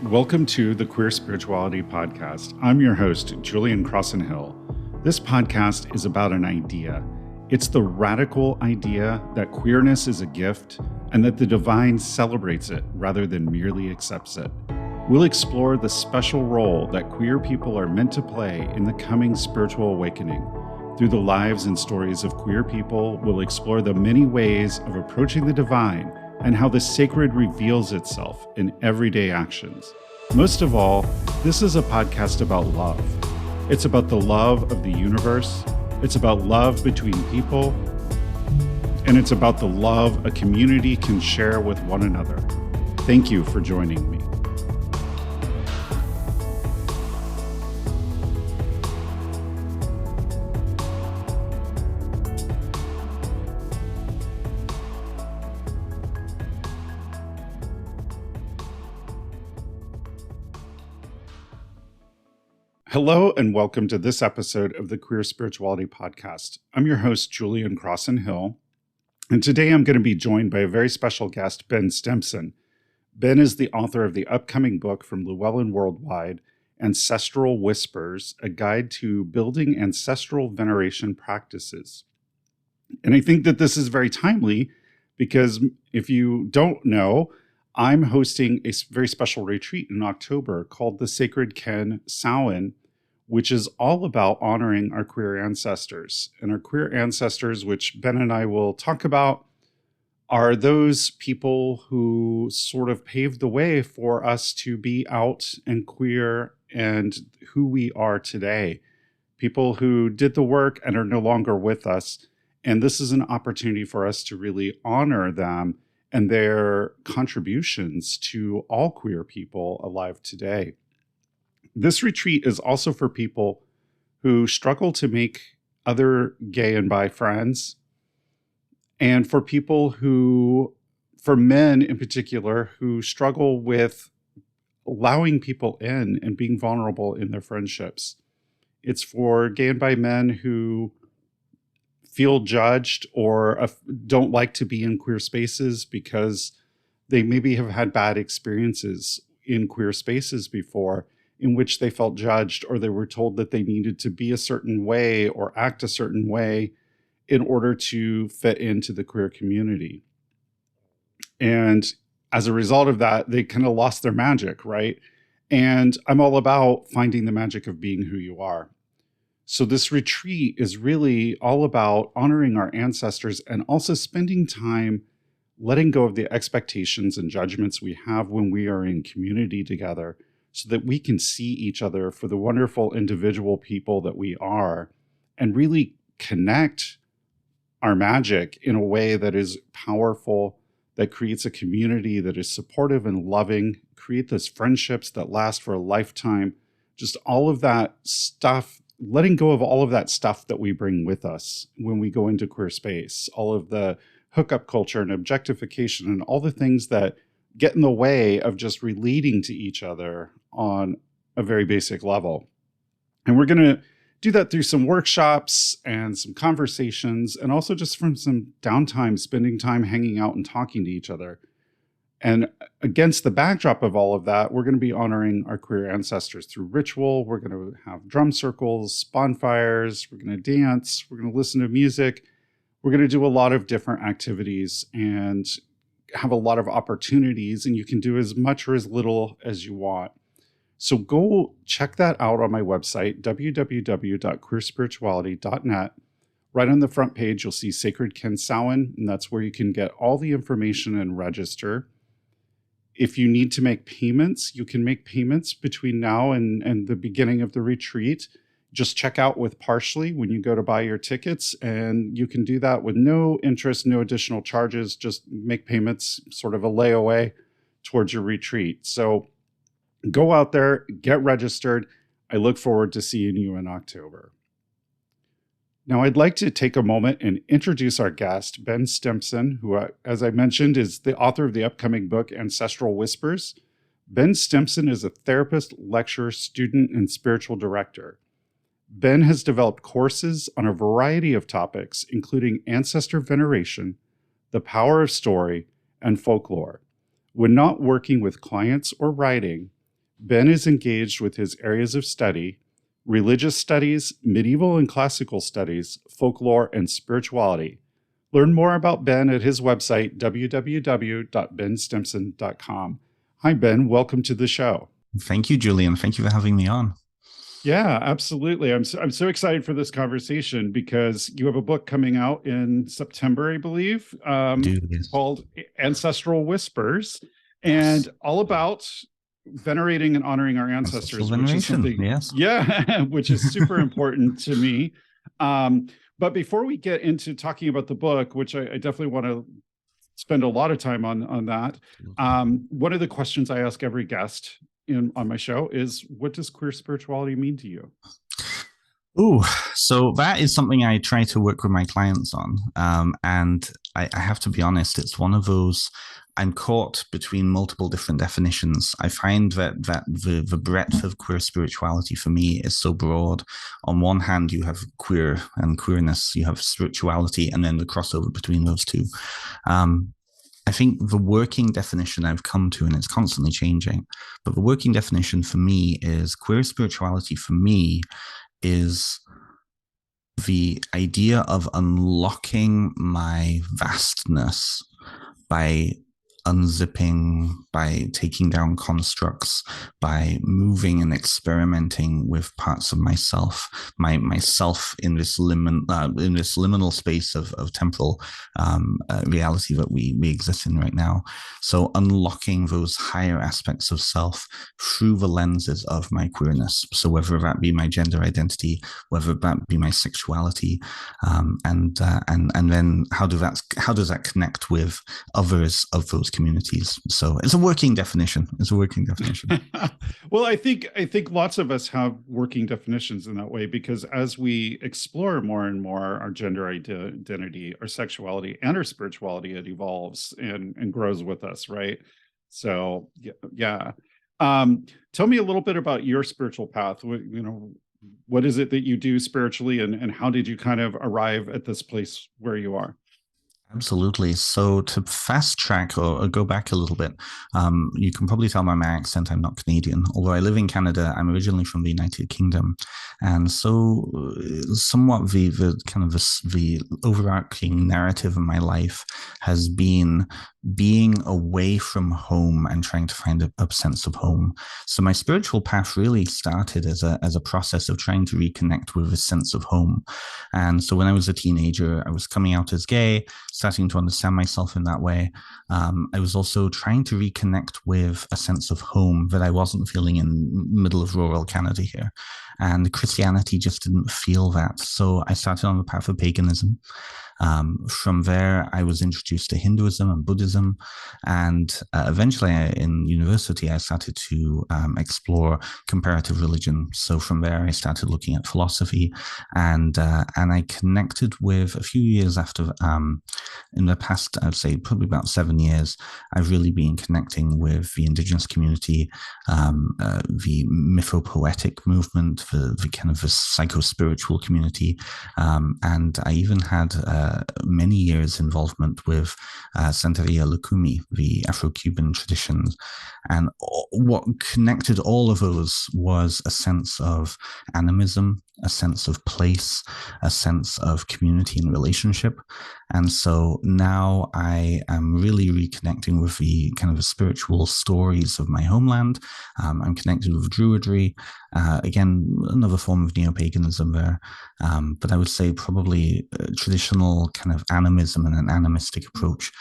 Welcome to the Queer Spirituality Podcast. I'm your host, Julian Crosson-Hill. This podcast is about an idea. It's the radical idea that queerness is a gift and that the divine celebrates it rather than merely accepts it. We'll explore the special role that queer people are meant to play in the coming spiritual awakening. Through the lives and stories of queer people, we'll explore the many ways of approaching the divine and how the sacred reveals itself in everyday actions. Most of all, this is a podcast about love. It's about the love of the universe, it's about love between people, and it's about the love a community can share with one another. Thank you for joining me. Hello and welcome to this episode of the Queer Spirituality Podcast. I'm your host, Julian Crosson-Hill, and today I'm going to be joined by a very special guest, Ben Stimpson. Ben is the author of the upcoming book from Llewellyn Worldwide, Ancestral Whispers, a guide to building ancestral veneration practices. And I think that this is very timely because if you don't know, I'm hosting a very special retreat in October called the Sacred Ken Samhain, which is all about honoring our queer ancestors. And our queer ancestors, which Ben and I will talk about, are those people who sort of paved the way for us to be out and queer and who we are today. People who did the work and are no longer with us. And this is an opportunity for us to really honor them and their contributions to all queer people alive today. This retreat is also for people who struggle to make other gay and bi friends, and for people who, for men in particular, who struggle with allowing people in and being vulnerable in their friendships. It's for gay and bi men who feel judged or don't like to be in queer spaces because they maybe have had bad experiences in queer spaces before in which they felt judged or they were told that they needed to be a certain way or act a certain way in order to fit into the queer community. And as a result of that, they kind of lost their magic, right? And I'm all about finding the magic of being who you are. So this retreat is really all about honoring our ancestors and also spending time letting go of the expectations and judgments we have when we are in community together so that we can see each other for the wonderful individual people that we are and really connect our magic in a way that is powerful, that creates a community that is supportive and loving, create those friendships that last for a lifetime, just all of that stuff. Letting go of all of that stuff that we bring with us when we go into queer space, all of the hookup culture and objectification and all the things that get in the way of just relating to each other on a very basic level. And we're going to do that through some workshops and some conversations and also just from some downtime, spending time hanging out and talking to each other. And against the backdrop of all of that, we're going to be honoring our queer ancestors through ritual. We're going to have drum circles, bonfires. We're going to dance. We're going to listen to music. We're going to do a lot of different activities and have a lot of opportunities. And you can do as much or as little as you want. So go check that out on my website, www.queerspirituality.net. Right on the front page, you'll see Sacred Ken Samhain, and that's where you can get all the information and register. If you need to make payments, you can make payments between now and the beginning of the retreat. Just check out with Partially when you go to buy your tickets, and you can do that with no interest, no additional charges. Just make payments, sort of a layaway towards your retreat. So go out there, get registered. I look forward to seeing you in October. Now, I'd like to take a moment and introduce our guest, Ben Stimpson, who, as I mentioned, is the author of the upcoming book, Ancestral Whispers. Ben Stimpson is a therapist, lecturer, student, and spiritual director. Ben has developed courses on a variety of topics, including ancestor veneration, the power of story, and folklore. When not working with clients or writing, Ben is engaged with his areas of study: religious studies, medieval and classical studies, folklore, and spirituality. Learn more about Ben at his website, www.benstimpson.com. Hi, Ben. Welcome to the show. Thank you, Julian. Thank you for having me on. Yeah, absolutely. I'm so excited for this conversation because you have a book coming out in September, I believe, Dude, yes. called Ancestral Whispers, and Yes. all about venerating and honoring our Ancestral ancestors, which is veneration. something, Yes. yeah, which is super important to me. But before we get into talking about the book, which I definitely want to spend a lot of time on that, one of the questions I ask every guest on my show is, what does queer spirituality mean to you? Oh, so that is something I try to work with my clients on. And I have to be honest, it's one of those, I'm caught between multiple different definitions. I find that the breadth of queer spirituality for me is so broad. On one hand, you have queer and queerness, you have spirituality, and then the crossover between those two. Um, I think the working definition I've come to, and it's constantly changing, but the working definition for me is queer spirituality for me is the idea of unlocking my vastness by unzipping, by taking down constructs, by moving and experimenting with parts of myself, myself in this liminal space of temporal reality that we exist in right now. So unlocking those higher aspects of self through the lenses of my queerness. So whether that be my gender identity, whether that be my sexuality, and then how does that connect with others of those communities? So it's a working definition. Well, I think lots of us have working definitions in that way, because as we explore more and more our gender identity, our sexuality, and our spirituality, it evolves and grows with us, right? So yeah. Tell me a little bit about your spiritual path. What is it that you do spiritually, and how did you kind of arrive at this place where you are? Absolutely. So to fast track or go back a little bit, you can probably tell by my accent I'm not Canadian. Although I live in Canada, I'm originally from the United Kingdom, and so somewhat the kind of the overarching narrative of my life has been being away from home and trying to find a sense of home. So my spiritual path really started as a process of trying to reconnect with a sense of home. And so when I was a teenager, I was coming out as gay, starting to understand myself in that way. I was also trying to reconnect with a sense of home that I wasn't feeling in middle of rural Canada here. And Christianity just didn't feel that. So I started on the path of paganism. From there, I was introduced to Hinduism and Buddhism, and eventually, in university, I started to explore comparative religion. So from there, I started looking at philosophy, and I connected with a few years after. In the past, I'd say probably about 7 years, I've really been connecting with the Indigenous community, the mythopoetic movement, the kind of the psycho-spiritual community, and I even had many years involvement with Santeria Lukumi, the Afro-Cuban traditions. And what connected all of those was a sense of animism, a sense of place, a sense of community and relationship. And so now I am really reconnecting with the kind of the spiritual stories of my homeland. I'm connected with Druidry, again, another form of neo-paganism there. But I would say probably traditional kind of animism and an animistic approach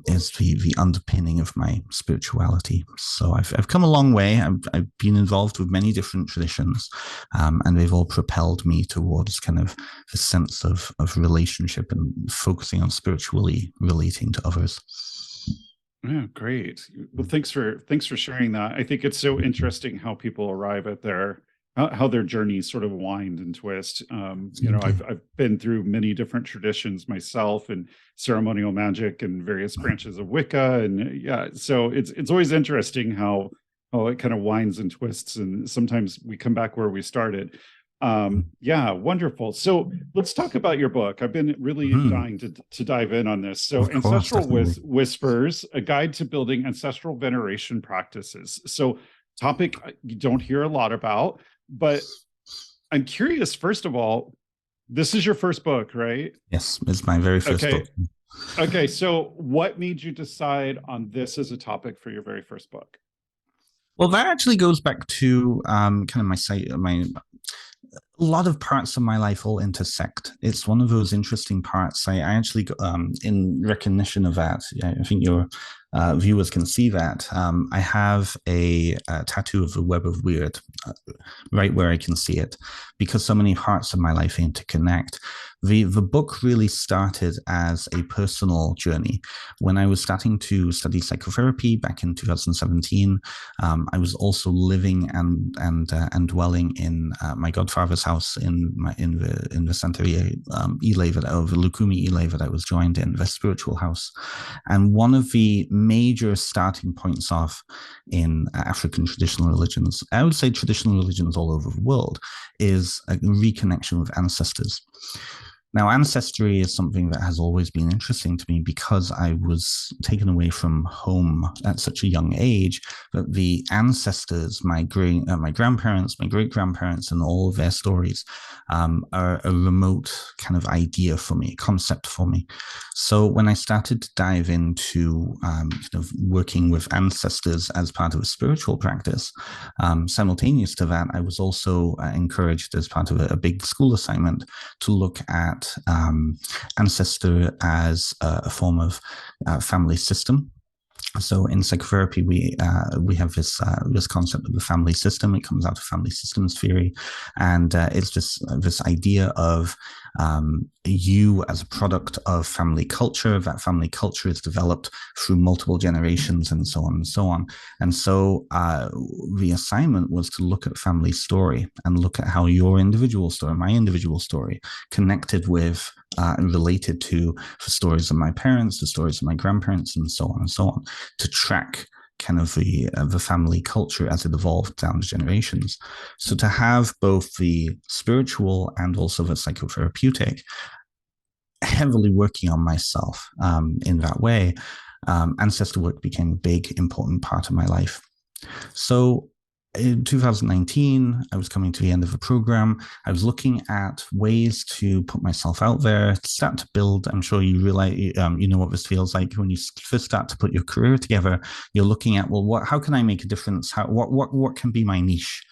is the underpinning of my spirituality. So I've come a long way. I've been involved with many different traditions, and they've all propelled me towards kind of the sense of relationship and focusing on spiritually relating to others. Yeah, great. Well, thanks for sharing that. I think it's so interesting how people arrive at how their journeys sort of wind and twist. I've been through many different traditions myself, and ceremonial magic and various branches of Wicca, and yeah, so it's always interesting how it kind of winds and twists, and sometimes we come back where we started. Yeah, wonderful. So let's talk about your book. I've been really Mm-hmm. dying to dive in on this. So Of course, Ancestral definitely. Whispers, a guide to building ancestral veneration practices. So topic you don't hear a lot about, but I'm curious, first of all, this is your first book, right? Yes, it's my very first book. Okay. Okay. So what made you decide on this as a topic for your very first book? Well, that actually goes back to kind of my site, my a lot of parts of my life all intersect. It's one of those interesting parts. I actually, in recognition of that, I think your viewers can see that. I have a tattoo of the web of weird right where I can see it, because so many parts of my life interconnect. The book really started as a personal journey. When I was starting to study psychotherapy back in 2017, I was also living and dwelling in my godfather's house in the Santeria Ile that the Lukumi Ile that I was joined in, the spiritual house. And one of the major starting points of in African traditional religions, I would say traditional religions all over the world, is a reconnection with ancestors. Now, ancestry is something that has always been interesting to me because I was taken away from home at such a young age that the ancestors, my grandparents, my great grandparents, and all of their stories are a remote kind of idea for me, concept for me. So when I started to dive into kind of working with ancestors as part of a spiritual practice, simultaneous to that, I was also encouraged as part of a big school assignment to look at ancestor as a form of family system. So in psychotherapy, we have this concept of the family system. It comes out of family systems theory, and it's just this idea of you as a product of family culture. That family culture is developed through multiple generations, and so on and so on. And so the assignment was to look at family story and look at how your individual story, my individual story, connected with and related to the stories of my parents, the stories of my grandparents, and so on and so on, to track kind of the family culture as it evolved down the generations. So to have both the spiritual and also the psychotherapeutic heavily working on myself in that way, ancestor work became a big, important part of my life. So in 2019, I was coming to the end of the program. I was looking at ways to put myself out there, start to build. I'm sure you realize, you know what this feels like when you first start to put your career together. You're looking at, well, how can I make a difference? What can be my niche?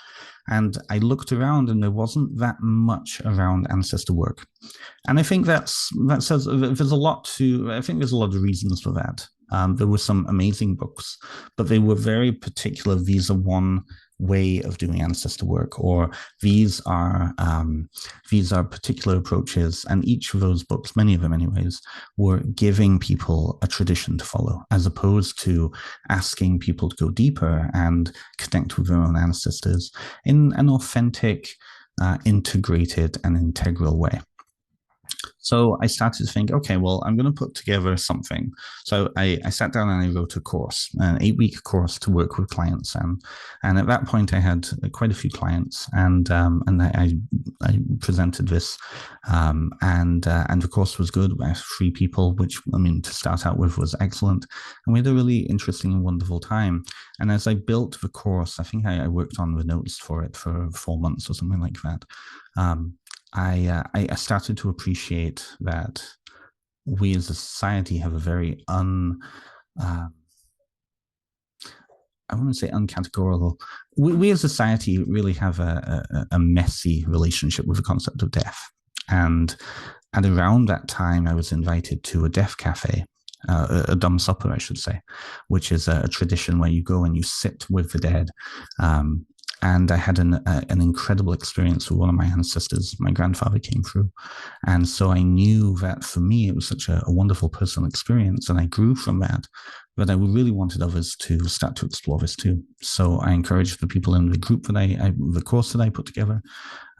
And I looked around, and there wasn't that much around ancestor work. And I think that says there's a lot to. I think there's a lot of reasons for that. There were some amazing books, but they were very particular. These are one way of doing ancestor work, or these are particular approaches, and each of those books, many of them anyways, were giving people a tradition to follow, as opposed to asking people to go deeper and connect with their own ancestors in an authentic, integrated and integral way. So I started to think, okay, well, I'm going to put together something. So I sat down and I wrote a course, an 8-week course to work with clients. And at that point, I had quite a few clients, and I presented this, and the course was good. I had 3 people, which, I mean, to start out with was excellent. And we had a really interesting and wonderful time. And as I built the course, I think I worked on the notes for it for 4 months or something like that. I started to appreciate that we as a society have a very I wouldn't say uncategorical. We as a society really have a messy relationship with the concept of death. And around that time, I was invited to a death cafe, a dumb supper, I should say, which is a tradition where you go and you sit with the dead. And I had an incredible experience with one of my ancestors. My grandfather came through. And so I knew that for me, it was such a wonderful personal experience. And I grew from that, but I really wanted others to start to explore this too. So I encouraged the people in the group that the course that I put together,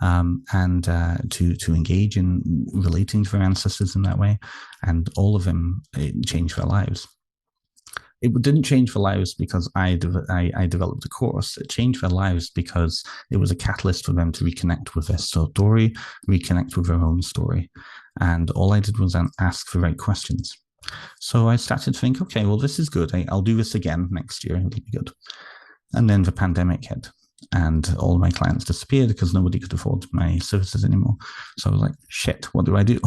and to engage in relating to their ancestors in that way. And all of them, it changed their lives. It didn't change their lives because I developed a course. It changed their lives because it was a catalyst for them to reconnect with their story, reconnect with their own story. And all I did was ask the right questions. So I started to think, okay, well, this is good. I'll do this again next year. It'll be good. And then the pandemic hit, and all my clients disappeared because nobody could afford my services anymore. So I was like, shit, what do I do?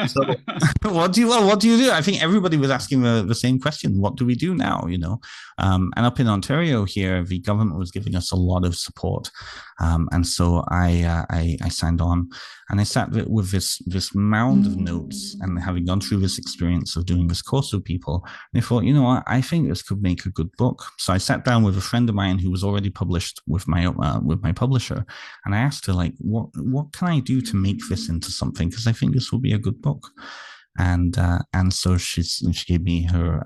So what do you do? I think everybody was asking the same question. What do we do now? And up in Ontario here, the government was giving us a lot of support. And so I signed on, and I sat with this mound of notes, and having gone through this experience of doing this course with people, and I thought, you know what, I think this could make a good book. So I sat down with a friend of mine who was already published with my publisher, and I asked her, like, what can I do to make this into something? Because I think this will be a good book. And so she gave me her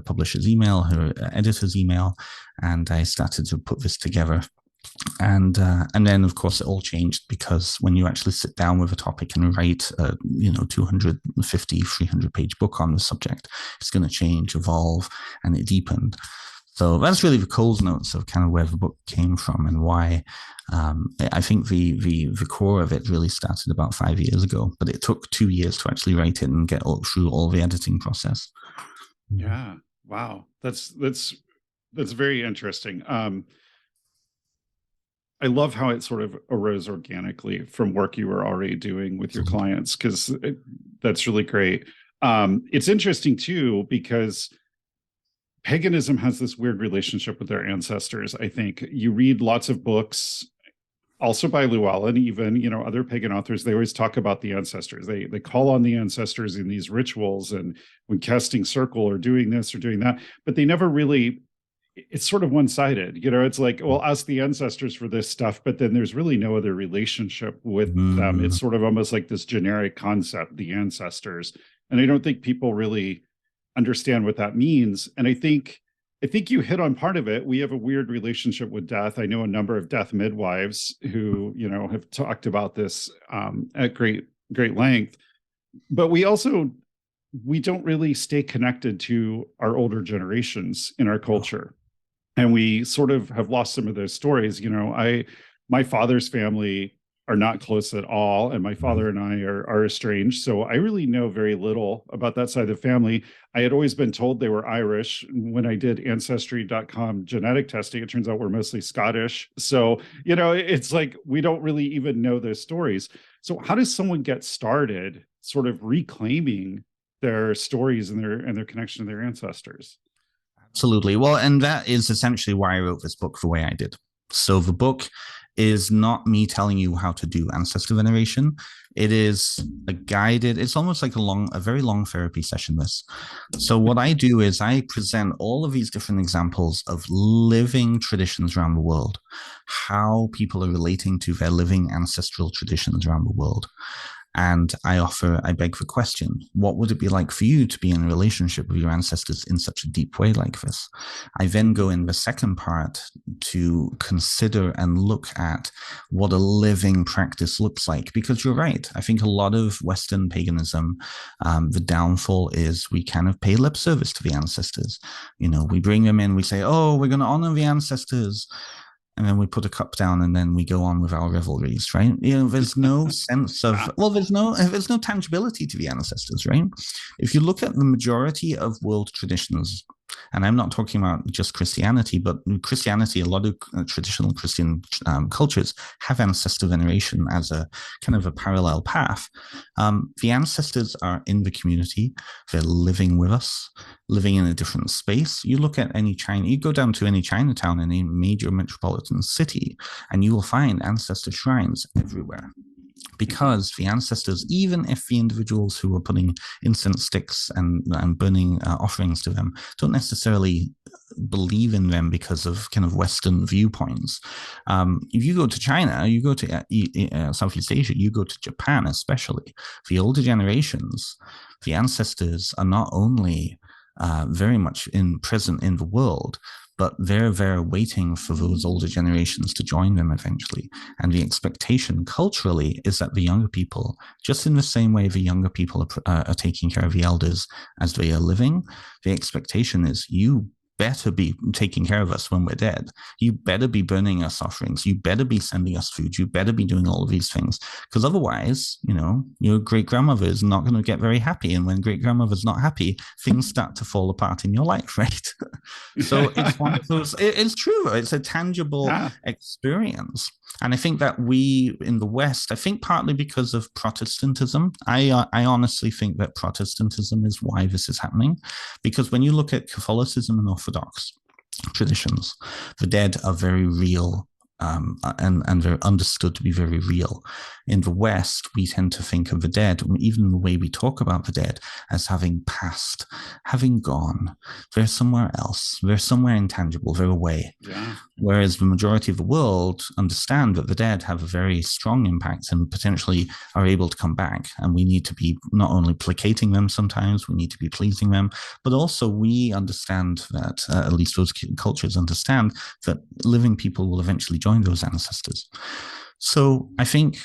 publisher's email, her editor's email, and I started to put this together. And then, of course, it all changed, because when you actually sit down with a topic and write a 250, 300-page book on the subject, it's going to change, evolve, and it deepened. So that's really the Coles notes of kind of where the book came from and why. I think the core of it really started about 5 years ago, but it took 2 years to actually write it and get through all the editing process. Yeah. Wow. That's very interesting. I love how it sort of arose organically from work you were already doing with your clients, because that's really great. It's interesting too, because paganism has this weird relationship with their ancestors. I think you read lots of books, also by Llewellyn, even, other pagan authors, they always talk about the ancestors. They call on the ancestors in these rituals and when casting circle or doing this or doing that, but they never really, it's sort of one-sided. It's like, well, ask the ancestors for this stuff, but then there's really no other relationship with them. It's sort of almost like this generic concept, the ancestors. And I don't think people really understand what that means. And I think you hit on part of it. We have a weird relationship with death. I know a number of death midwives who, have talked about this at great length, but we don't really stay connected to our older generations in our culture. And we sort of have lost some of those stories. My father's family are not close at all, and my father and I are estranged. So I really know very little about that side of the family. I had always been told they were Irish. When I did Ancestry.com genetic testing, it turns out we're mostly Scottish. So, it's like we don't really even know those stories. So how does someone get started sort of reclaiming their stories and their connection to their ancestors? Absolutely. Well, and that is essentially why I wrote this book the way I did. So the book is not me telling you how to do ancestor veneration. It is it's almost like a very long therapy session. So what I do is I present all of these different examples of living traditions around the world, how people are relating to their living ancestral traditions around the world. And I beg the question, what would it be like for you to be in a relationship with your ancestors in such a deep way like this? I then go in the second part to consider and look at what a living practice looks like. Because you're right. I think a lot of Western paganism, the downfall is we kind of pay lip service to the ancestors. We bring them in, we say, oh, we're going to honor the ancestors. And then we put a cup down, and then we go on with our revelries, right? There's no sense of, there's no tangibility to the ancestors, right? If you look at the majority of world traditions, and I'm not talking about just Christianity, but Christianity, a lot of traditional Christian cultures have ancestor veneration as a kind of a parallel path. The ancestors are in the community. They're living with us, living in a different space. You look at you go down to any Chinatown in a major metropolitan city, and you will find ancestor shrines everywhere. Because the ancestors, even if the individuals who are putting incense sticks and burning offerings to them don't necessarily believe in them because of kind of Western viewpoints. If you go to China, you go to Southeast Asia, you go to Japan especially, the older generations, the ancestors are not only very much present in the world, but they're there waiting for those older generations to join them eventually. And the expectation culturally is that the younger people, just in the same way the younger people are taking care of the elders as they are living, the expectation is you better be taking care of us when we're dead. You better be burning us offerings. You better be sending us food. You better be doing all of these things. Because otherwise, your great-grandmother is not going to get very happy. And when great-grandmother's not happy, things start to fall apart in your life, right? So it's one of those, it's true, it's a tangible Yeah. experience. And I think that we in the West, I think partly because of Protestantism, I honestly think that Protestantism is why this is happening. Because when you look at Catholicism and Orthodox traditions, the dead are very real, and they're understood to be very real. In the West, we tend to think of the dead, even the way we talk about the dead, as having passed, having gone. They're somewhere else. They're somewhere intangible. They're away. Yeah. Whereas the majority of the world understand that the dead have a very strong impact and potentially are able to come back. And we need to be not only placating them sometimes, we need to be pleasing them, but also we understand that, at least those cultures understand, that living people will eventually join those ancestors. So I think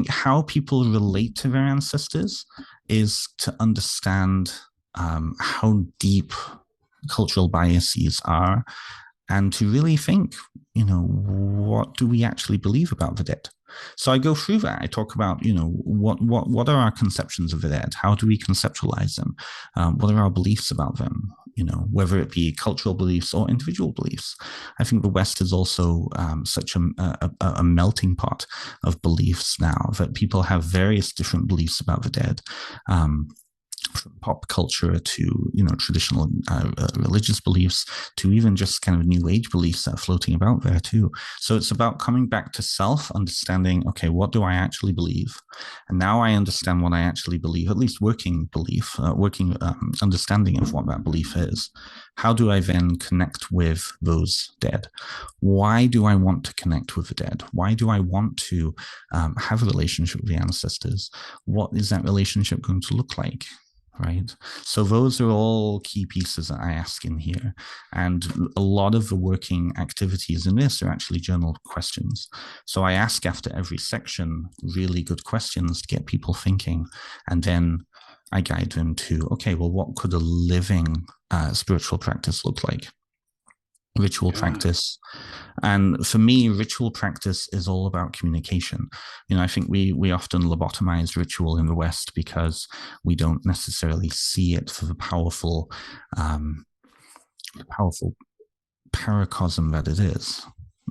how people relate to their ancestors is to understand how deep cultural biases are, and to really think, what do we actually believe about the dead? So I go through that. I talk about, what are our conceptions of the dead? How do we conceptualize them? What are our beliefs about them? Whether it be cultural beliefs or individual beliefs. I think the West is also such a melting pot of beliefs now, that people have various different beliefs about the dead. From pop culture to traditional religious beliefs, to even just kind of new age beliefs that are floating about there too. So it's about coming back to self, understanding, okay, what do I actually believe? And now I understand what I actually believe, at least working belief, working understanding of what that belief is. How do I then connect with those dead? Why do I want to connect with the dead? Why do I want to have a relationship with the ancestors? What is that relationship going to look like? Right. So those are all key pieces that I ask in here. And a lot of the working activities in this are actually journal questions. So I ask after every section really good questions to get people thinking. And then I guide them to, okay, well, what could a living spiritual practice look like? Ritual practice. And for me, ritual practice is all about communication. I think we often lobotomize ritual in the West because we don't necessarily see it for the powerful paracosm that it is.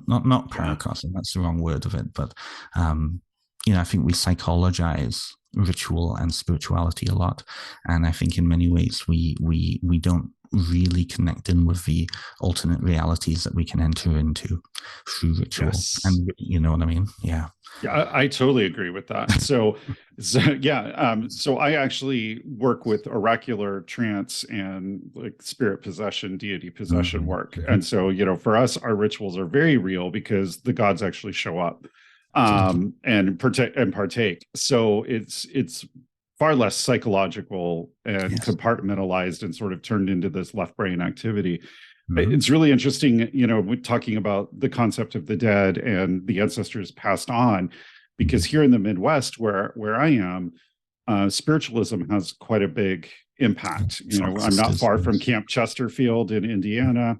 Not paracosm, that's the wrong word of it, but I think we psychologize ritual and spirituality a lot. And I think in many ways we don't really connect in with the alternate realities that we can enter into through ritual. Yes. And you know what I mean? Yeah. Yeah, I totally agree with that. So I actually work with oracular trance and like spirit possession, deity possession work. And so, for us, our rituals are very real because the gods actually show up and partake. So it's far less psychological and compartmentalized and sort of turned into this left brain activity. It's really interesting, we're talking about the concept of the dead and the ancestors passed on, because here in the Midwest, where I am, spiritualism has quite a big impact. I'm not far from Camp Chesterfield in Indiana,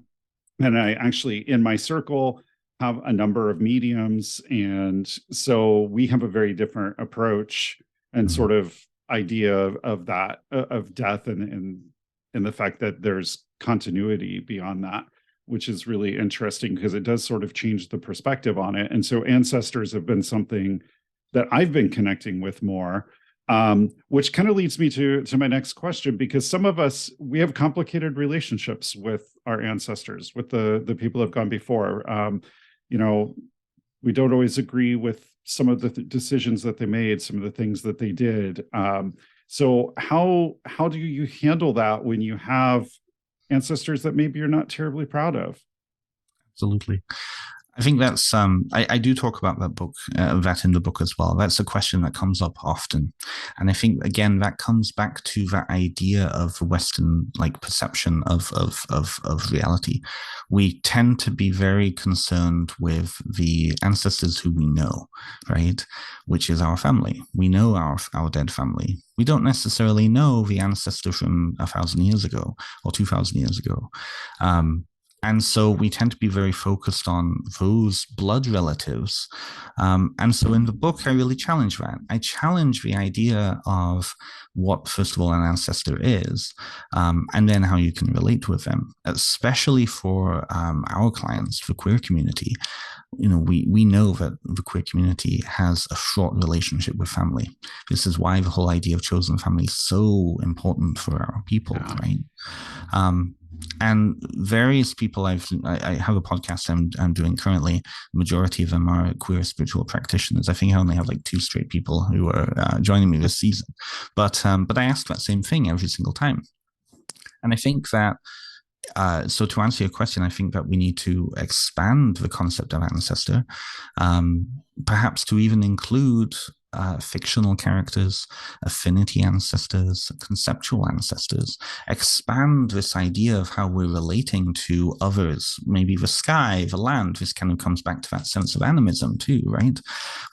and I actually, in my circle, have a number of mediums, and so we have a very different approach and sort of idea of that, of death, and the fact that there's continuity beyond that, which is really interesting because it does sort of change the perspective on it. And so ancestors have been something that I've been connecting with more, which kind of leads me to my next question, because some of us, we have complicated relationships with our ancestors, with the people who have gone before. We don't always agree with some of the decisions that they made, some of the things that they did. So how do you handle that when you have ancestors that maybe you're not terribly proud of? Absolutely. I think that's I do talk about that in the book as well. That's a question that comes up often, and I think again that comes back to that idea of Western perception of reality. We tend to be very concerned with the ancestors who we know, right? Which is our family. We know our dead family. We don't necessarily know the ancestor from 1,000 years ago or 2,000 years ago. And so we tend to be very focused on those blood relatives. And so in the book, I really challenge that. I challenge the idea of what, first of all, an ancestor is, and then how you can relate with them, especially for our clients, the queer community. We know that the queer community has a fraught relationship with family. This is why the whole idea of chosen family is so important for our people, right? And various people I have a podcast I'm doing currently. The majority of them are queer spiritual practitioners. I think I only have like 2 straight people who are joining me this season. But I ask that same thing every single time. And I think that so to answer your question, I think that we need to expand the concept of ancestor, perhaps to even include fictional characters, affinity ancestors, conceptual ancestors, expand this idea of how we're relating to others, maybe the sky, the land. This kind of comes back to that sense of animism too, right?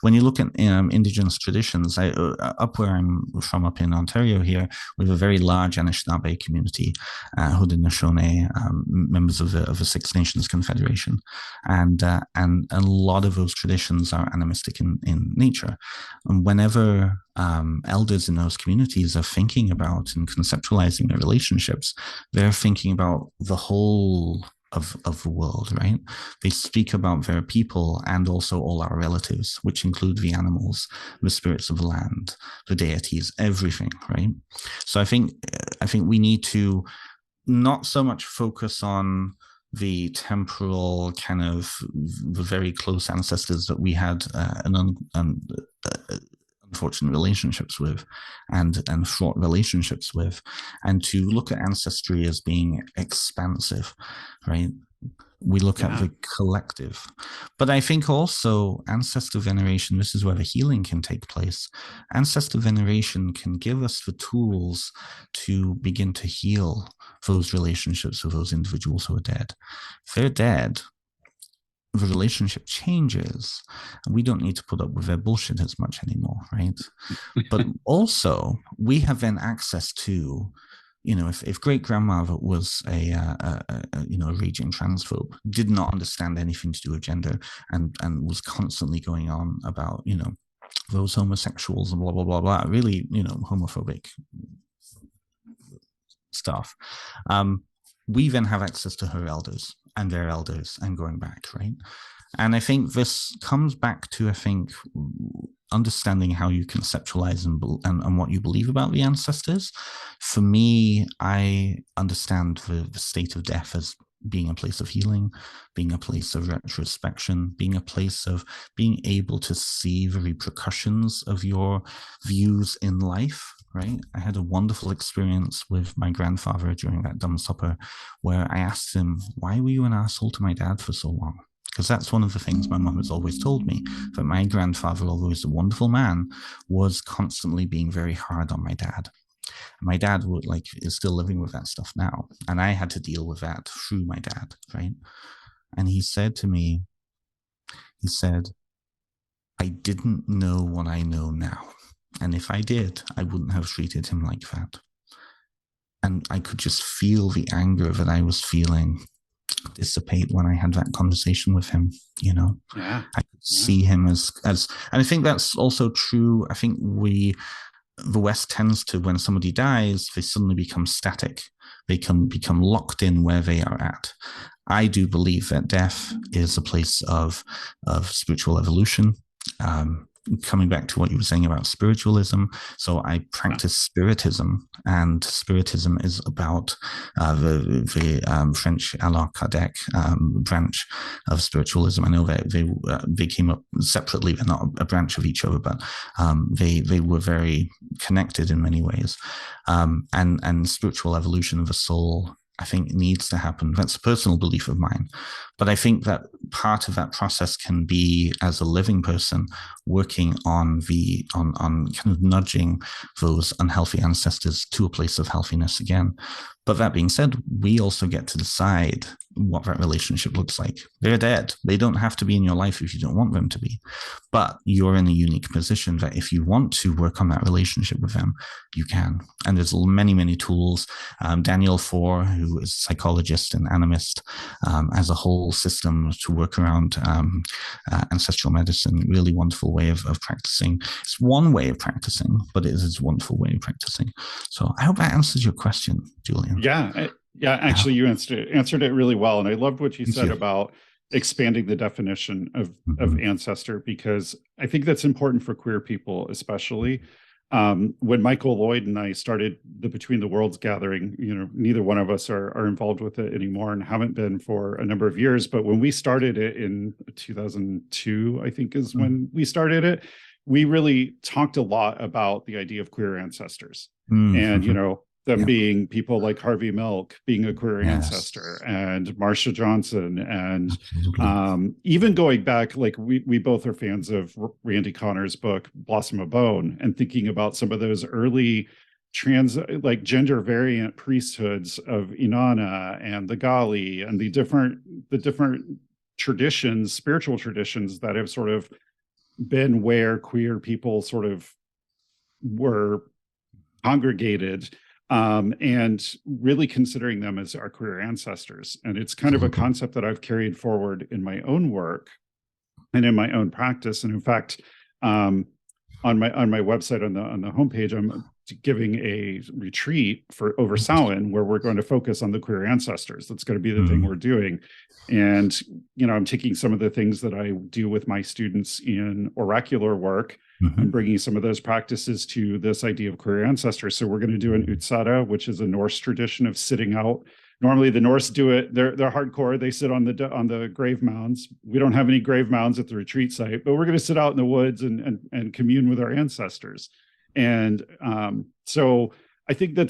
When you look at indigenous traditions, up where I'm from, up in Ontario here, we have a very large Anishinaabe community, Haudenosaunee, members of the Six Nations Confederation, and a lot of those traditions are animistic in nature. And whenever elders in those communities are thinking about and conceptualizing their relationships, they're thinking about the whole of the world, right? They speak about their people and also all our relatives, which include the animals, the spirits of the land, the deities, everything, right? So I think we need to not so much focus on the temporal kind of the very close ancestors that we had unfortunate relationships with and fraught relationships with, and to look at ancestry as being expansive, right? We look at the collective. But I think also ancestor veneration, this is where the healing can take place. Ancestor veneration can give us the tools to begin to heal those relationships with those individuals who are dead. If they're dead, the relationship changes, and we don't need to put up with their bullshit as much anymore, right? But also, we have then access to, if great grandmother was a raging transphobe, did not understand anything to do with gender, and was constantly going on about those homosexuals and blah blah blah blah, really homophobic stuff. We then have access to her elders and their elders and going back, right? And I think this comes back to, understanding how you conceptualize and what you believe about the ancestors. For me, I understand the state of death as being a place of healing, being a place of retrospection, being a place of being able to see the repercussions of your views in life, right? I had a wonderful experience with my grandfather during that dumb supper where I asked him, why were you an asshole to my dad for so long? Because that's one of the things my mum has always told me, that my grandfather, although he's a wonderful man, was constantly being very hard on my dad. My dad is still living with that stuff now. And I had to deal with that through my dad, right? And he said to me, I didn't know what I know now. And if I did, I wouldn't have treated him like that. And I could just feel the anger that I was feeling dissipate when I had that conversation with him. I could see him as and I think that's also true. I think the West tends to, when somebody dies, they suddenly become static. They can become locked in where they are at. I do believe that death is a place of spiritual evolution. Coming back to what you were saying about spiritualism, so I practice spiritism, and spiritism is about the French Allan Kardec branch of spiritualism. I know they came up separately; they're not a branch of each other, but they were very connected in many ways. And spiritual evolution of the soul, I think, needs to happen. That's a personal belief of mine. But I think that part of that process can be, as a living person, working on kind of nudging those unhealthy ancestors to a place of healthiness again. But that being said, we also get to decide what that relationship looks like. They're dead. They don't have to be in your life if you don't want them to be. But you're in a unique position that if you want to work on that relationship with them, you can. And there's many, many tools. Daniel Four, who is a psychologist and animist, has a whole system to work around ancestral medicine. Really wonderful way of practicing. It's one way of practicing, but it is a wonderful way of practicing. So I hope that answers your question, Julian. Yeah. Actually, you answered it really well, and I loved what you Thank said you. about expanding the definition of Mm-hmm. ancestor, because I think that's important for queer people, especially. When Michael Lloyd and I started the Between the Worlds gathering, neither one of us are involved with it anymore and haven't been for a number of years. But when we started it in 2002, I think is when we started it, we really talked a lot about the idea of queer ancestors. And, Mm-hmm. them Yeah. being people like Harvey Milk being a queer Yes. ancestor, and Marsha Johnson, and Absolutely. even going back, like we both are fans of Randy Connor's book Blossom of Bone, and thinking about some of those early like gender variant priesthoods of Inanna and the Gali, and the different traditions, spiritual traditions that have sort of been where queer people sort of were congregated, and really considering them as our queer ancestors. And it's kind of a Absolutely. concept that I've carried forward in my own work and in my own practice. And in fact, on my website, on the homepage, I'm giving a retreat for over Samhain where we're going to focus on the queer ancestors. That's going to be the thing we're doing. And I'm taking some of the things that I do with my students in oracular work and bringing some of those practices to this idea of queer ancestors. So we're going to do an utsara, which is a Norse tradition of sitting out. Normally the Norse do it, they're hardcore. They sit on the grave mounds. We don't have any grave mounds at the retreat site, but we're going to sit out in the woods and commune with our ancestors. And so I think that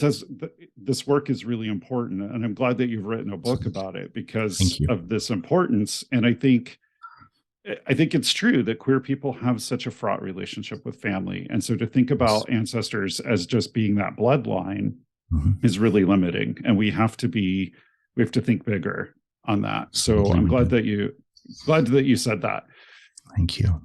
this work is really important. And I'm glad that you've written a book about it because Thank you. of this importance. And I think it's true that queer people have such a fraught relationship with family. And so to think Yes. about ancestors as just being that bloodline Mm-hmm. is really limiting. And we have to think bigger on that. So Absolutely, I'm we do. glad that you said that. Thank you.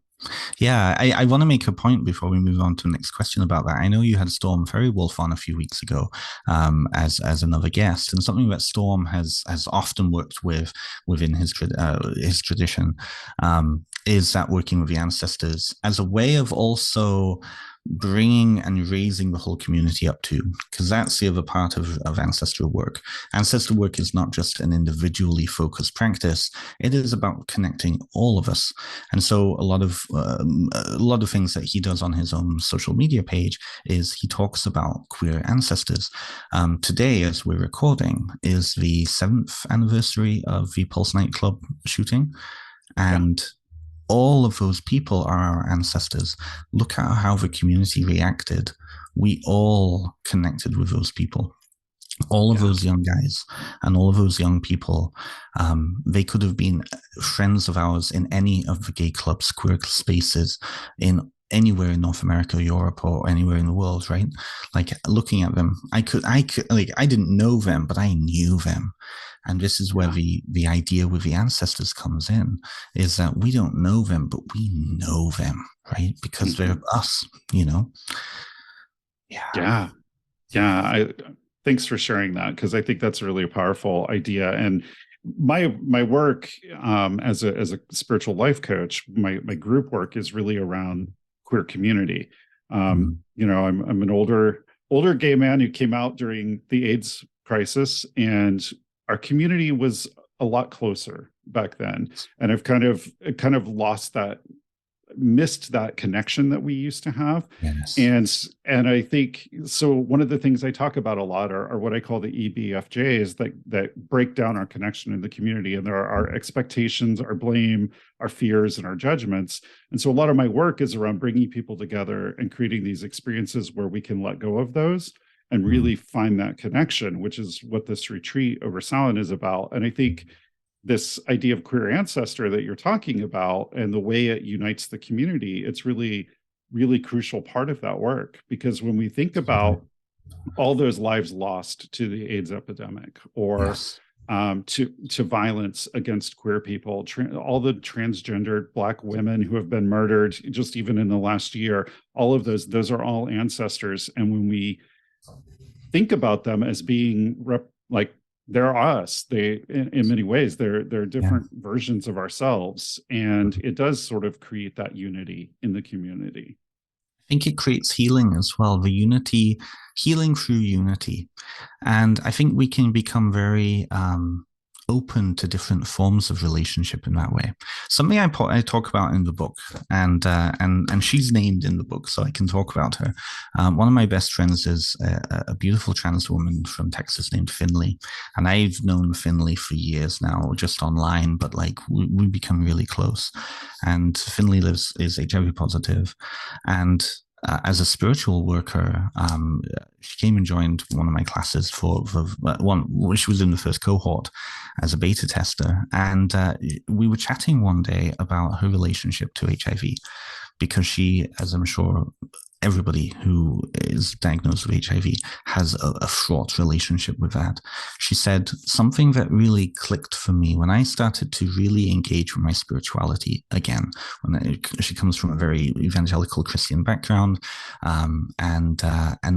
Yeah, I want to make a point before we move on to the next question about that. I know you had Storm Ferrywolf on a few weeks ago, as another guest, and something that Storm has often worked with within his tradition, is that working with the ancestors as a way of also bringing and raising the whole community up to, because that's the other part of ancestral work. Ancestral work is not just an individually focused practice; it is about connecting all of us. And so a lot of things that he does on his own social media page is he talks about queer ancestors. Today, as we're recording, is the 7th anniversary of the Pulse nightclub shooting, Yeah. and all of those people are our ancestors. Look at how the community reacted. We all connected with those people. All of Yeah. those young guys and all of those young people, they could have been friends of ours in any of the gay clubs, queer spaces, in anywhere in North America, Europe, or anywhere in the world, right? Like looking at them, I didn't know them, but I knew them. And this is where Yeah. the idea with the ancestors comes in, is that we don't know them, but we know them, right? Because they're us, you know? Yeah. Yeah. Yeah. Thanks for sharing that, because I think that's really a powerful idea. And my work, as a spiritual life coach, my group work is really around queer community. I'm an older gay man who came out during the AIDS crisis, and our community was a lot closer back then. And I've kind of missed that connection that we used to have. Yes. And I think so. One of the things I talk about a lot are what I call the EBFJs that break down our connection in the community. And there are our expectations, our blame, our fears, and our judgments. And so a lot of my work is around bringing people together and creating these experiences where we can let go of those and really find that connection, which is what this retreat over Samhain is about. And I think this idea of queer ancestor that you're talking about and the way it unites the community, it's really, really crucial part of that work. Because when we think about all those lives lost to the AIDS epidemic, or Yes. to violence against queer people, all the transgendered Black women who have been murdered just even in the last year. All of those are all ancestors. And when we think about them as being like they're us, they in many ways they're Yeah. different versions of ourselves, and it does sort of create that unity in the community. I think it creates healing as well, the unity, healing through unity. And I think we can become very open to different forms of relationship in that way. Something I talk about in the book, and she's named in the book, so I can talk about her. One of my best friends is a beautiful trans woman from Texas named Finley, and I've known Finley for years now, just online, but like we become really close. And Finley is HIV positive, and as a spiritual worker, she came and joined one of my classes for one. She was in the first cohort as a beta tester, and we were chatting one day about her relationship to HIV, because she, as I'm sure everybody who is diagnosed with HIV has a fraught relationship with that. She said something that really clicked for me when I started to really engage with my spirituality again. She comes from a very evangelical Christian background, and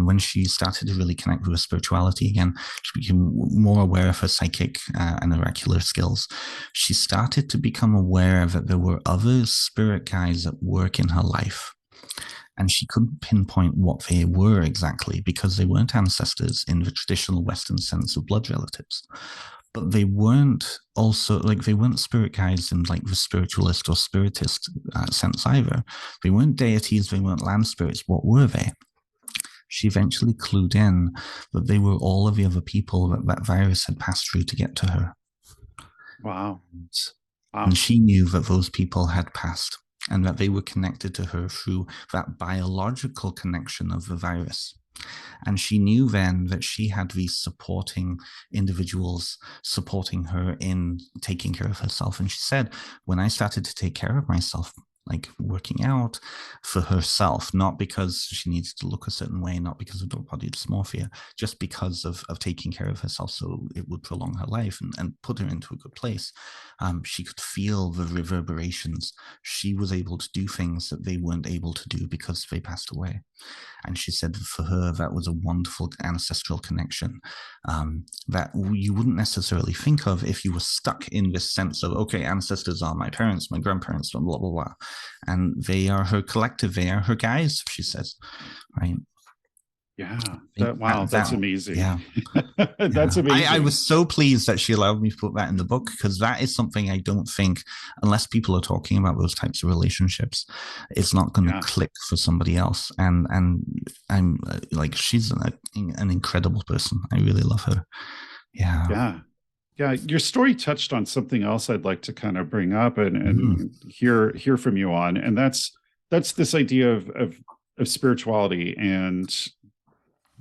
when she started to really connect with her spirituality again, she became more aware of her psychic and oracular skills. She started to become aware that there were other spirit guides at work in her life, and she couldn't pinpoint what they were exactly, because they weren't ancestors in the traditional Western sense of blood relatives. But they weren't they weren't spirit guides in like the spiritualist or spiritist sense either. They weren't deities, they weren't land spirits. What were they? She eventually clued in that they were all of the other people that virus had passed through to get to her. Wow. And she knew that those people had passed, and that they were connected to her through that biological connection of the virus. And she knew then that she had these supporting individuals supporting her in taking care of herself. And she said, when I started to take care of myself, like working out for herself, not because she needed to look a certain way, not because of body dysmorphia, just because of taking care of herself so it would prolong her life and put her into a good place. She could feel the reverberations. She was able to do things that they weren't able to do because they passed away. And she said for her, that was a wonderful ancestral connection that you wouldn't necessarily think of if you were stuck in this sense of, okay, ancestors are my parents, my grandparents, blah, blah, blah. And they are her collective, they are her guides, she says, right? Yeah. That's amazing. Yeah. That's amazing. I was so pleased that she allowed me to put that in the book, because that is something I don't think, unless people are talking about those types of relationships, it's not going to click for somebody else. And I'm like, she's an incredible person. I really love her. Yeah. Yeah. Yeah. Your story touched on something else I'd like to kind of bring up and hear from you on. And that's this idea of spirituality. And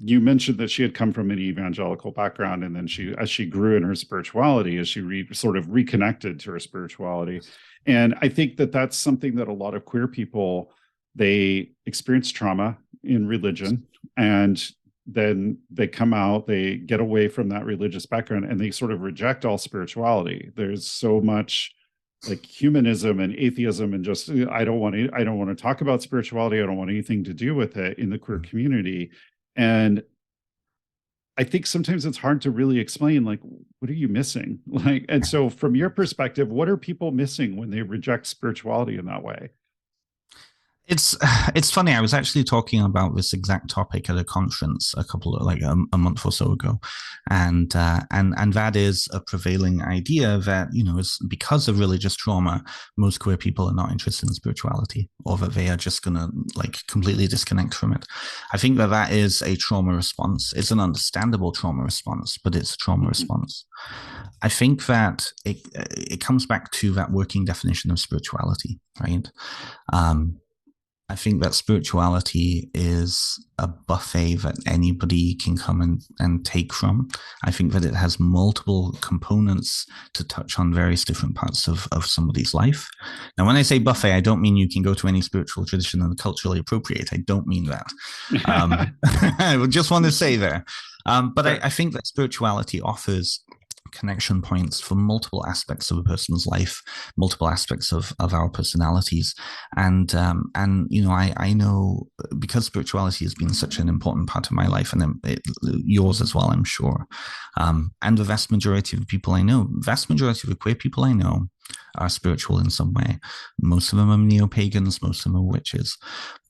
you mentioned that she had come from an evangelical background, and then as she grew in her spirituality, as she sort of reconnected to her spirituality. And I think that that's something that a lot of queer people, they experience trauma in religion, and then they come out, they get away from that religious background, and they sort of reject all spirituality. There's so much like humanism and atheism, and just I don't want to talk about spirituality. I don't want anything to do with it in the queer community. And I think sometimes it's hard to really explain, like, what are you missing? Like, and so from your perspective, what are people missing when they reject spirituality in that way? It's funny. I was actually talking about this exact topic at a conference a month or so ago, and that is a prevailing idea that, you know, is because of religious trauma, most queer people are not interested in spirituality, or that they are just going to like completely disconnect from it. I think that is a trauma response. It's an understandable trauma response, but it's a trauma response. I think that it comes back to that working definition of spirituality, right? I think that spirituality is a buffet that anybody can come and take from. I think that it has multiple components to touch on various different parts of somebody's life. Now, when I say buffet, I don't mean you can go to any spiritual tradition and culturally appropriate. I don't mean that. I just want to say there. But Sure. I think that spirituality offers connection points for multiple aspects of a person's life, multiple aspects of our personalities, and you know, I know, because spirituality has been such an important part of my life, and yours as well, I'm sure, and the vast majority of people I know, vast majority of the queer people I know are spiritual in some way. Most of them are neo-pagans, most of them are witches.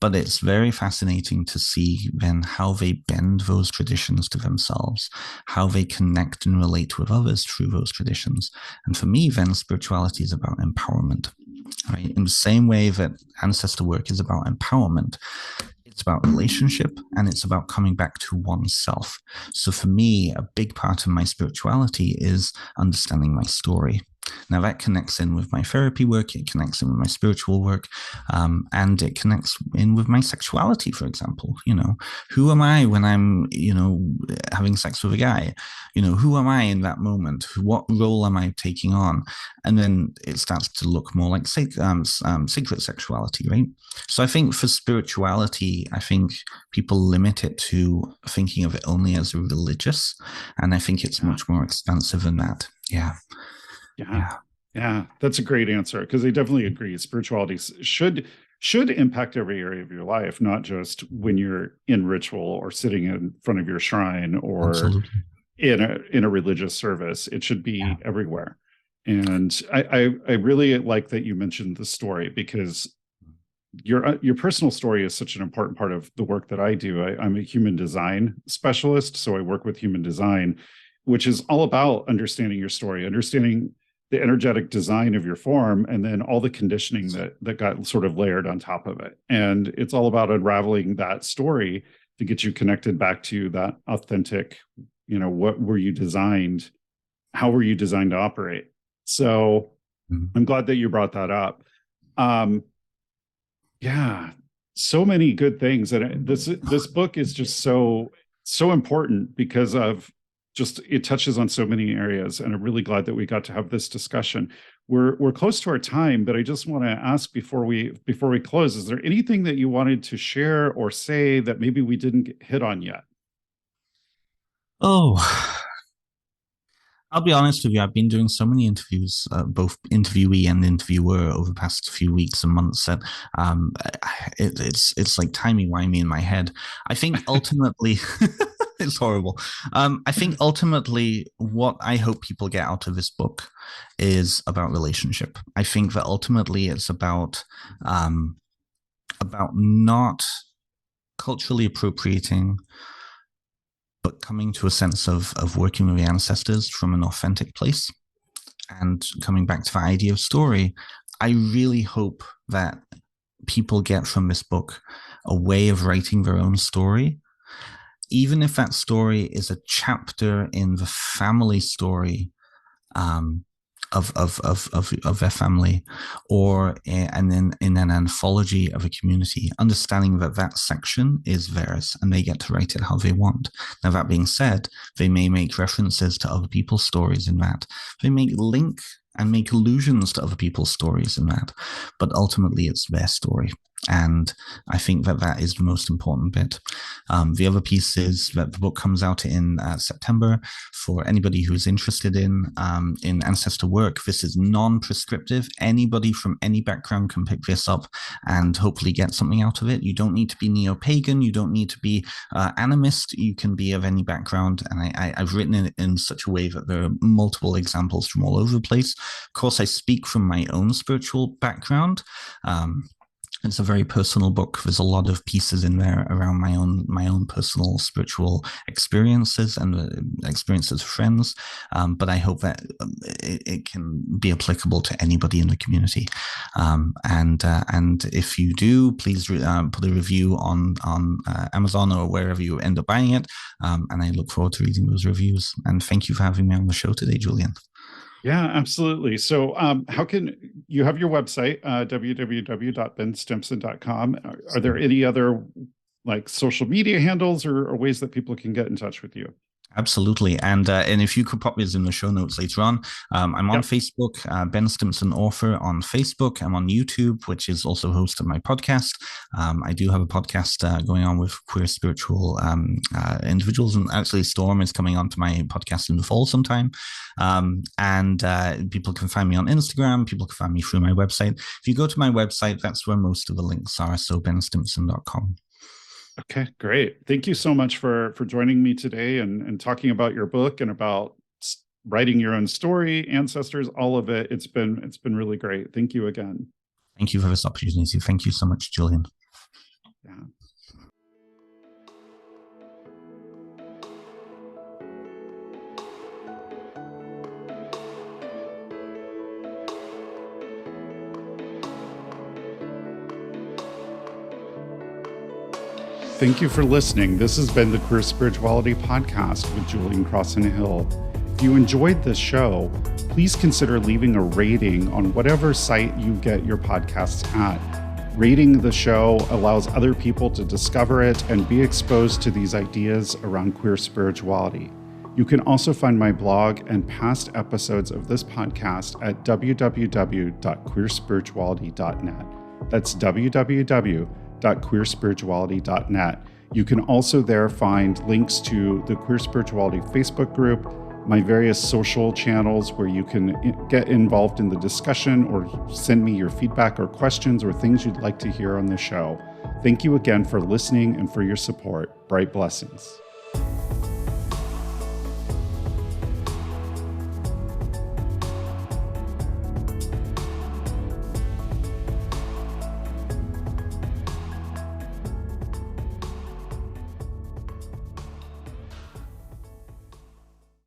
But it's very fascinating to see then how they bend those traditions to themselves, how they connect and relate with others through those traditions. And for me, then, spirituality is about empowerment. Right? In the same way that ancestor work is about empowerment, it's about relationship, and it's about coming back to oneself. So for me, a big part of my spirituality is understanding my story. Now that connects in with my therapy work, it connects in with my spiritual work, and it connects in with my sexuality, for example. You know, who am I when I'm, you know, having sex with a guy? You know, who am I in that moment? What role am I taking on? And then it starts to look more like secret sexuality, right? So I think for spirituality, I think people limit it to thinking of it only as religious, and I think it's Yeah. much more expansive than that. Yeah. Yeah. Yeah, Yeah. That's a great answer, because I definitely agree. Spirituality should impact every area of your life, not just when you're in ritual or sitting in front of your shrine or absolutely. in a religious service. It should Yeah, be everywhere. And I really like that you mentioned the story, because your personal story is such an important part of the work that I do. I'm a human design specialist, so I work with human design, which is all about understanding your story, understanding the energetic design of your form, and then all the conditioning that got sort of layered on top of it. And it's all about unraveling that story to get you connected back to that authentic, what were you designed, how were you designed to operate? So mhm. I'm glad that you brought that up. Um, yeah, so many good things, and this book is just so important because of just it touches on so many areas, and I'm really glad that we got to have this discussion. We're close to our time, but I just want to ask before we close, is there anything that you wanted to share or say that maybe we didn't hit on yet? Oh, I'll be honest with you. I've been doing so many interviews, both interviewee and interviewer, over the past few weeks and months that um, it's like timey wimey in my head. I think ultimately, it's horrible. I think ultimately, what I hope people get out of this book is about relationship. I think that ultimately it's about not culturally appropriating, but coming to a sense of working with the ancestors from an authentic place. And coming back to the idea of story, I really hope that people get from this book a way of writing their own story, even if that story is a chapter in the family story, um, of their family, or and then in an anthology of a community, understanding that that section is theirs and they get to write it how they want. Now, that being said, they may make references to other people's stories in that. They may link and make allusions to other people's stories in that, but ultimately it's their story. And I think that that is the most important bit. The other piece is that the book comes out in September. For anybody who is interested in ancestor work, this is non-prescriptive. Anybody from any background can pick this up and hopefully get something out of it. You don't need to be neo-pagan. You don't need to be animist. You can be of any background. And I've written it in such a way that there are multiple examples from all over the place. Of course, I speak from my own spiritual background. It's a very personal book. There's a lot of pieces in there around my own personal spiritual experiences and experiences of friends. But I hope that it can be applicable to anybody in the community. And if you do, please put a review on Amazon or wherever you end up buying it. And I look forward to reading those reviews. And thank you for having me on the show today, Julian. Yeah, absolutely. So, how can you have your website, www.benstimpson.com? Are there any other like social media handles or ways that people can get in touch with you? Absolutely, and if you could pop these in the show notes later on, I'm on Yep. Facebook, Ben Stimpson Author on Facebook. I'm on YouTube, which is also host of my podcast. I do have a podcast going on with queer spiritual individuals, and actually Storm is coming on to my podcast in the fall sometime. And people can find me on Instagram. People can find me through my website. If you go to my website, that's where most of the links are. So benstimpson.com. Okay, great. Thank you so much for joining me today and talking about your book and about writing your own story, ancestors, all of it. It's been really great. Thank you again. Thank you for this opportunity. Thank you so much, Julian. Yeah. Thank you for listening. This has been the Queer Spirituality Podcast with Julian Crosson-Hill. If you enjoyed this show, please consider leaving a rating on whatever site you get your podcasts at. Rating the show allows other people to discover it and be exposed to these ideas around queer spirituality. You can also find my blog and past episodes of this podcast at www.queerspirituality.net. That's www.queerspirituality.net. You can also there find links to the Queer Spirituality Facebook group, my various social channels where you can get involved in the discussion or send me your feedback or questions or things you'd like to hear on the show. Thank you again for listening and for your support. Bright blessings.